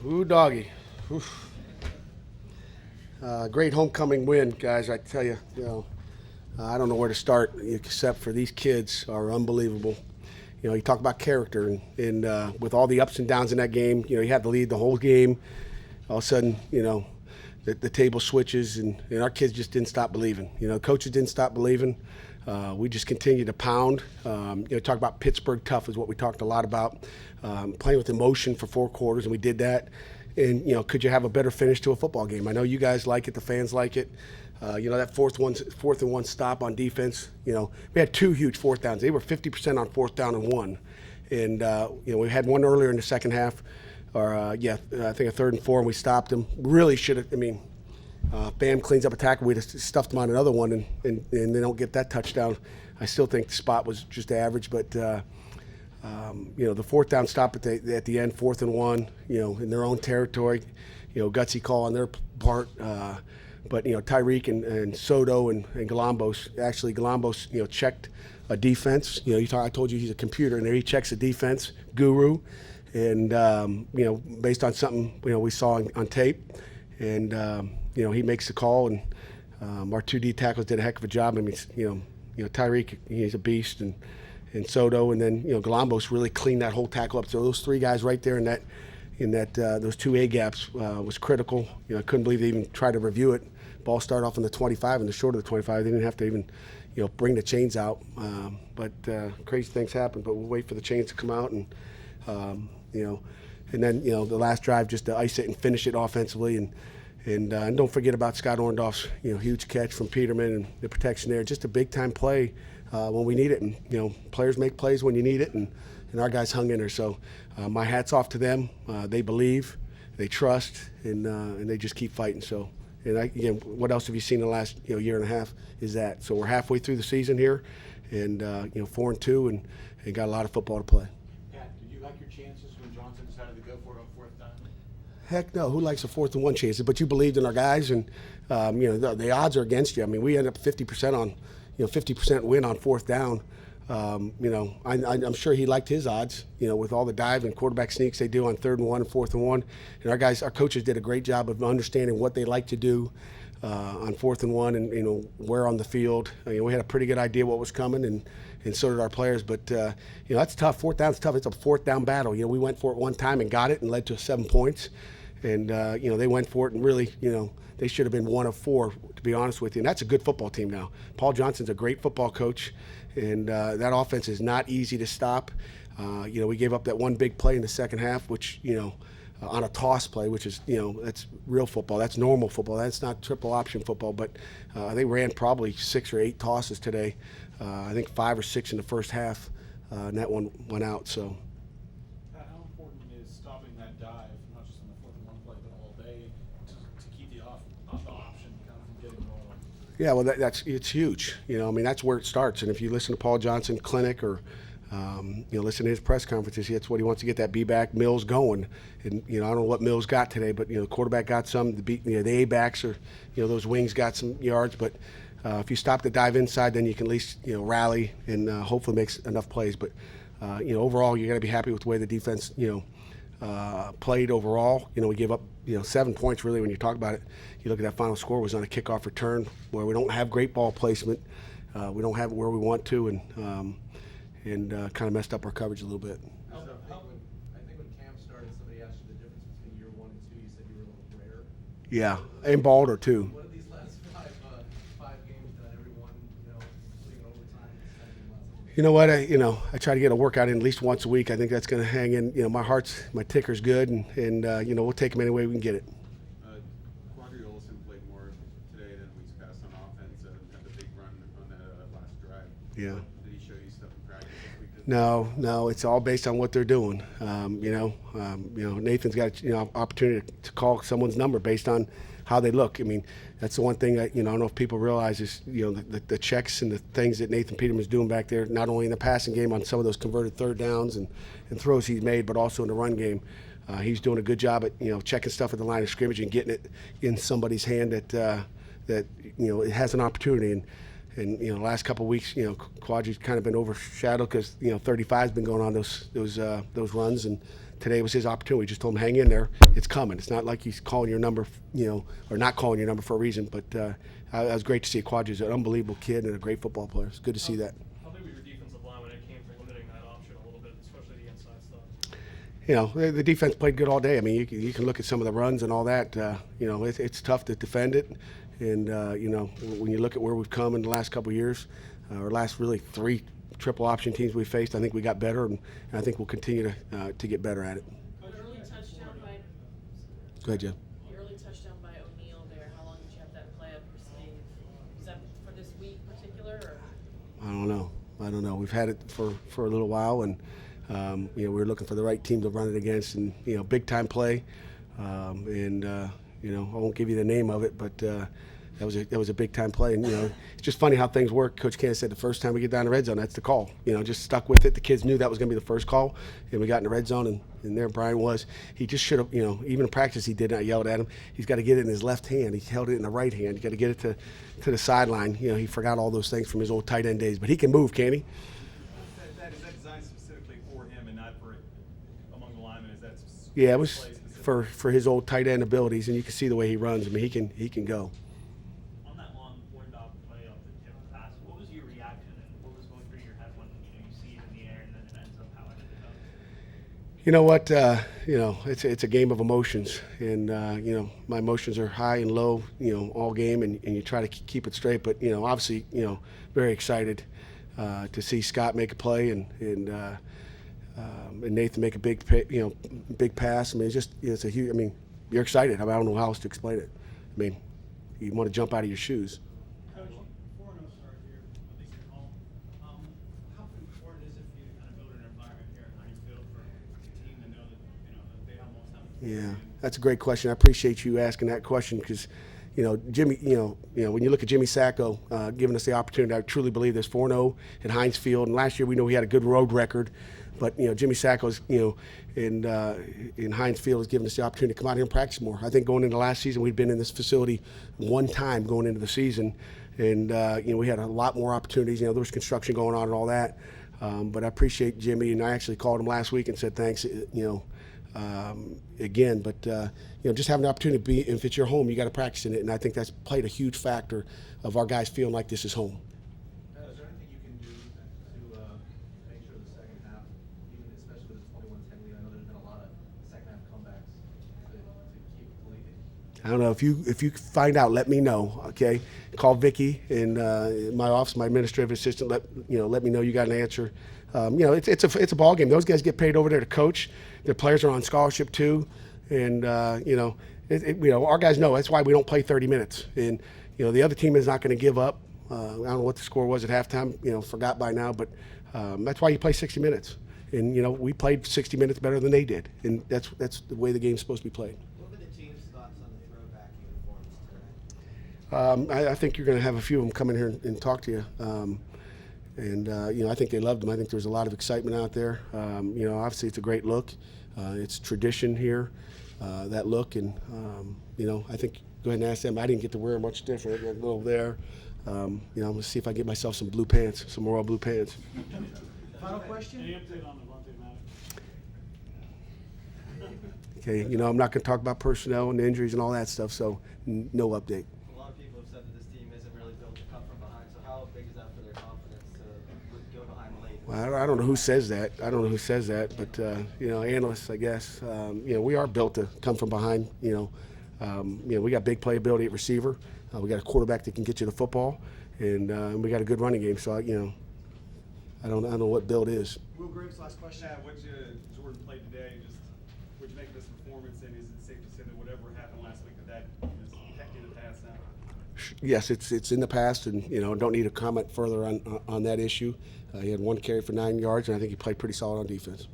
Ooh, doggy. Oof. Great homecoming win, guys. I tell you, I don't know where to start except for these kids are unbelievable. You talk about character, and with all the ups and downs in that game, you had the lead the whole game. All of a sudden, the table switches, and our kids just didn't stop believing. Coaches didn't stop believing. We just continued to pound. Talk about Pittsburgh tough is what we talked a lot about. Playing with emotion for 4 quarters, and we did that. And, could you have a better finish to a football game? I know you guys like it. The fans like it. That fourth and one stop on defense. We had 2 huge fourth downs. They were 50% on fourth down and 1. And, we had one earlier in the second half. I think a 3rd and 4, and we stopped them. Really should have, Bam cleans up a tackle. We'd have stuffed them on another one, and they don't get that touchdown. I still think the spot was just average, but the 4th down stop at the end, 4th and 1, in their own territory, gutsy call on their part. But Tyreek and Soto and Galambos, actually Galambos, checked a defense. I told you he's a computer, and there he checks a defense guru, and based on something we saw on tape, and he makes the call, and our 2 D tackles did a heck of a job. I mean, Tyreek, he's a beast, and Soto, and then Galambos really cleaned that whole tackle up. So those 3 guys right there in that those 2 A gaps was critical. I couldn't believe they even tried to review it. Ball started off in the 25 and the short of the 25. They didn't have to even bring the chains out. But crazy things happen. But we'll wait for the chains to come out, and and then the last drive just to ice it and finish it offensively, and don't forget about Scott Orndorff's huge catch from Peterman and the protection there. Just a big time play when we need it, and players make plays when you need it, and our guys hung in there. So my hat's off to them. They believe, they trust, and they just keep fighting. So, and again, what else have you seen in the last year and a half? Is that so? We're halfway through the season here, and 4-2, and got a lot of football to play. Pat, did you like your chances when Johnson decided to go for it on 4th down? Heck no. Who likes a 4th and 1 chances? But you believed in our guys, and the odds are against you. I mean, we end up 50% on 50% win on 4th down. I'm sure he liked his odds, with all the dive and quarterback sneaks they do on 3rd and 1 and 4th and 1. And our coaches did a great job of understanding what they like to do on 4th and 1, and where on the field. We had a pretty good idea what was coming, and so did our players. But that's tough. 4th down's tough. It's a 4th down battle. We went for it one time and got it, and led to 7 points. And they went for it, and really, they should have been 1 of 4, to be honest with you. And that's a good football team now. Paul Johnson's a great football coach, and that offense is not easy to stop. We gave up that one big play in the second half, which, on a toss play, which is, that's real football. That's normal football. That's not triple option football. But they ran probably 6 or 8 tosses today. I think 5 or 6 in the first half, and that one went out. So. How important is stopping that dive, not just on the 4th and 1 play, but all day, to keep the option kind of from getting rolling? Yeah, well, it's huge. That's where it starts. And if you listen to Paul Johnson clinic, or listen to his press conferences, that's what he wants to get that B-back Mills going. And I don't know what Mills got today, but the quarterback got some. The A-backs, or those wings got some yards. But if you stop the dive inside, then you can at least rally and hopefully makes enough plays. But overall, you got to be happy with the way the defense played overall. We gave up 7 points really when you talk about it. You look at that final score was on a kickoff return where we don't have great ball placement. We don't have it where we want to, and kind of messed up our coverage a little bit. I think when Cam started, somebody asked you the difference between year 1 and 2. You said you were a little rare. Yeah, and Balder too. What are these last five games done? Everyone, including overtime, You know what? I try to get a workout in at least once a week. I think that's going to hang in. My ticker's good, and we'll take them any way we can get it. Quadri Olson played more today than weeks past on offense, and had the big run on that last drive. Yeah. Did he show you stuff in practice this week? No, it's all based on what they're doing. Nathan's got opportunity to call someone's number based on how they look. I mean, that's the one thing that, I don't know if people realize is, the checks and the things that Nathan Peterman's doing back there, not only in the passing game on some of those converted 3rd downs and throws he's made, but also in the run game. He's doing a good job at, checking stuff at the line of scrimmage and getting it in somebody's hand that it has an opportunity. And the last couple of weeks, Quadri's kind of been overshadowed because 35's been going on those runs, and today was his opportunity. We just told him, hang in there, it's coming. It's not like he's calling your number, or not calling your number for a reason. But it was great to see Quadri's an unbelievable kid and a great football player. It's good to see that. How big was your defensive line when it came to limiting that option a little bit, especially the inside stuff? The defense played good all day. I mean, you can look at some of the runs and all that. It's tough to defend it. And, when you look at where we've come in the last couple of years, our last really 3 triple option teams we faced, I think we got better, and I think we'll continue to get better at it. An early touchdown by. Go ahead, Jeff. The early touchdown by O'Neal there. How long did you have that play up your sleeve? Was that for this week in particular, or? I don't know. We've had it for a little while, and we were looking for the right team to run it against, and big time play, and I won't give you the name of it, but that was a big time play. And it's just funny how things work. Coach Cannon said the first time we get down the red zone, that's the call. Just stuck with it. The kids knew that was going to be the first call, and we got in the red zone, and there Brian was. He just should have, even in practice he did. I yelled at him. He's got to get it in his left hand. He held it in the right hand. You got to get it to the sideline. He forgot all those things from his old tight end days, but he can move, can't he? Is that designed specifically for him and not for among the linemen? Is that Yeah, it was for his old tight end abilities, and you can see the way he runs. I mean, he can go. On that long point-off play off the tip pass, what was your reaction and what was going through your head when you see it in the air and then it ends up how it ended up? You know what? It's a game of emotions, and my emotions are high and low, all game, and you try to keep it straight. But obviously, very excited to see Scott make a play and Nathan make a big pass. I mean, it's a huge. I mean, you're excited. I don't know how else to explain it. I mean, you want to jump out of your shoes. Coach, 4-0 start here, at least at home. How important is it for you to kind of build an environment here at Heinz Field for the team to know that they almost have a Yeah, that's a great question. I appreciate you asking that question because, Jimmy, when you look at Jimmy Sacco giving us the opportunity, I truly believe there's 4-0 at Heinz Field. And last year we know we had a good road record, but Jimmy Sacco's in Heinz Field has given us the opportunity to come out here and practice more. I think going into last season we'd been in this facility one time going into the season, and we had a lot more opportunities. There was construction going on and all that, but I appreciate Jimmy, and I actually called him last week and said thanks. Again, but just having the opportunity to be, if it's your home, you got to practice in it, and I think that's played a huge factor of our guys feeling like this is home. Is there anything you can do to make sure the second half, even especially with the 21-10 lead, I know there's been a lot of second half comebacks to keep the lead? I don't know, if you find out, let me know. Okay, call Vicky in my office, my administrative assistant. Let me know you got an answer. It's a ball game. Those guys get paid over there to coach. Their players are on scholarship too, and our guys know that's why we don't play 30 minutes. And the other team is not going to give up. I don't know what the score was at halftime. Forgot by now, but that's why you play 60 minutes. And we played 60 minutes better than they did, and that's the way the game's supposed to be played. What were the team's thoughts on the throwback uniforms today? I think you're going to have a few of them come in here and talk to you. I think they loved them. I think there was a lot of excitement out there. Obviously it's a great look. It's tradition here, that look. And, I think go ahead and ask them. I didn't get to wear much different. I got a little there. I'm going to see if I get myself some blue pants, some royal blue pants. Final question? Any update on Devontae Maddox? Okay, I'm not going to talk about personnel and injuries and all that stuff, so no update. A lot of people have said that this team isn't really built to come from behind, so how big is that for their confidence to go behind late? Well, I don't know who says that. But analysts, I guess. We are built to come from behind. We got big playability at receiver. We got a quarterback that can get you the football, and we got a good running game. So I don't know what build is. Will Graves, last question. Yeah, what Jordan played today, just what'd you make of this performance, and is it safe to say that whatever happened last week that is in the past now? Yes, it's in the past, and don't need to comment further on that issue. He had one carry for 9 yards, and I think he played pretty solid on defense.